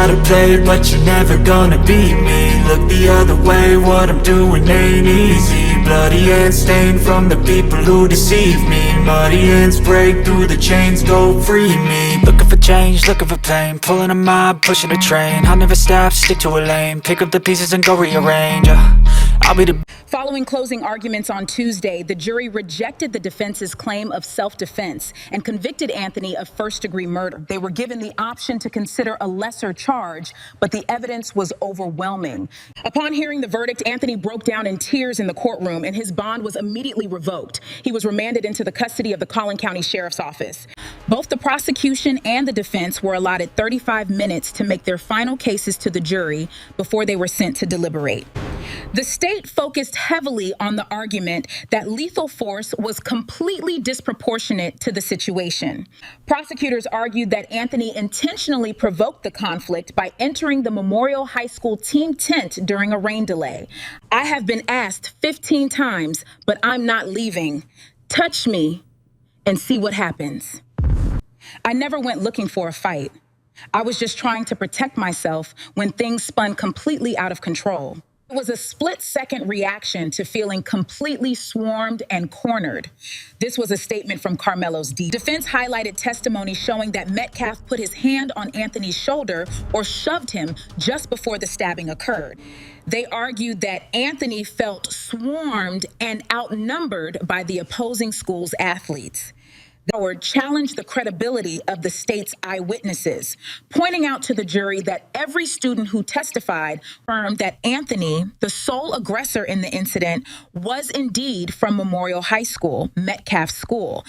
to play, but you're never gonna beat me. Look the other way, what I'm doing ain't easy. Bloody hands stained from the people who deceive me. Muddy hands break through the chains, go free me. Looking for change, looking for pain, pulling a mob, pushing a train. I'll never stop, stick to a lane, pick up the pieces and go rearrange. I'll be the... Following closing arguments on Tuesday, the jury rejected the defense's claim of self-defense and convicted Anthony of first-degree murder. They were given the option to consider a lesser charge, but the evidence was overwhelming. Upon hearing the verdict, Anthony broke down in tears in the courtroom, and his bond was immediately revoked. He was remanded into the custody of the Collin County Sheriff's Office. Both the prosecution and the defense were allotted 35 minutes to make their final cases to the jury before they were sent to deliberate. The state focused heavily on the argument that lethal force was completely disproportionate to the situation. Prosecutors argued that Anthony intentionally provoked the conflict by entering the Memorial High School team tent during a rain delay. I have been asked 15 times, but I'm not leaving. Touch me and see what happens. I never went looking for a fight. I was just trying to protect myself when things spun completely out of control. It was a split-second reaction to feeling completely swarmed and cornered. This was a statement from Karmelo's defense highlighted testimony showing that Metcalf put his hand on Anthony's shoulder or shoved him just before the stabbing occurred. They argued that Anthony felt swarmed and outnumbered by the opposing school's athletes. Howard challenged the credibility of the state's eyewitnesses, pointing out to the jury that every student who testified affirmed that Anthony, the sole aggressor in the incident, was indeed from Memorial High School, Metcalf's school.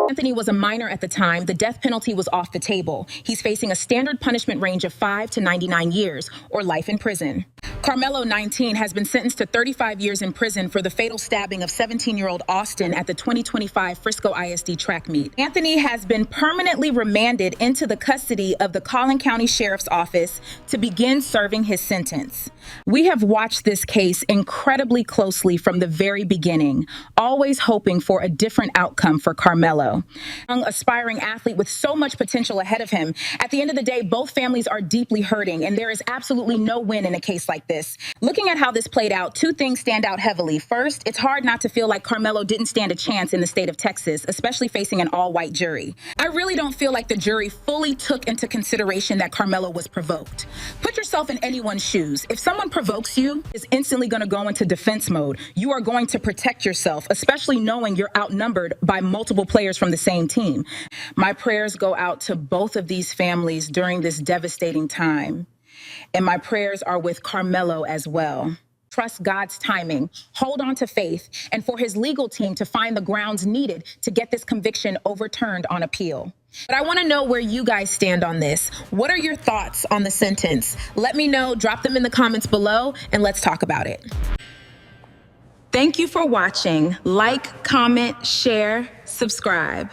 Anthony was a minor at the time. The death penalty was off the table. He's facing a standard punishment range of 5 to 99 years or life in prison. Karmelo, 19, has been sentenced to 35 years in prison for the fatal stabbing of 17-year-old Austin at the 2025 Frisco ISD track meet. Anthony has been permanently remanded into the custody of the Collin County Sheriff's Office to begin serving his sentence. We have watched this case incredibly closely from the very beginning, always hoping for a different outcome for Karmelo. Young, aspiring athlete with so much potential ahead of him. At the end of the day, both families are deeply hurting, and there is absolutely no win in a case like this. Looking at how this played out, two things stand out heavily. First, it's hard not to feel like Karmelo didn't stand a chance in the state of Texas, especially facing an all-white jury. I really don't feel like the jury fully took into consideration that Karmelo was provoked. Put yourself in anyone's shoes. If someone provokes you, is instantly going to go into defense mode. You are going to protect yourself, especially knowing you're outnumbered by multiple players from the same team. My prayers go out to both of these families during this devastating time. And my prayers are with Karmelo as well. Trust God's timing, hold on to faith, and for his legal team to find the grounds needed to get this conviction overturned on appeal. But I want to know where you guys stand on this. What are your thoughts on the sentence? Let me know, drop them in the comments below, and let's talk about it. Thank you for watching. Like, comment, share, subscribe.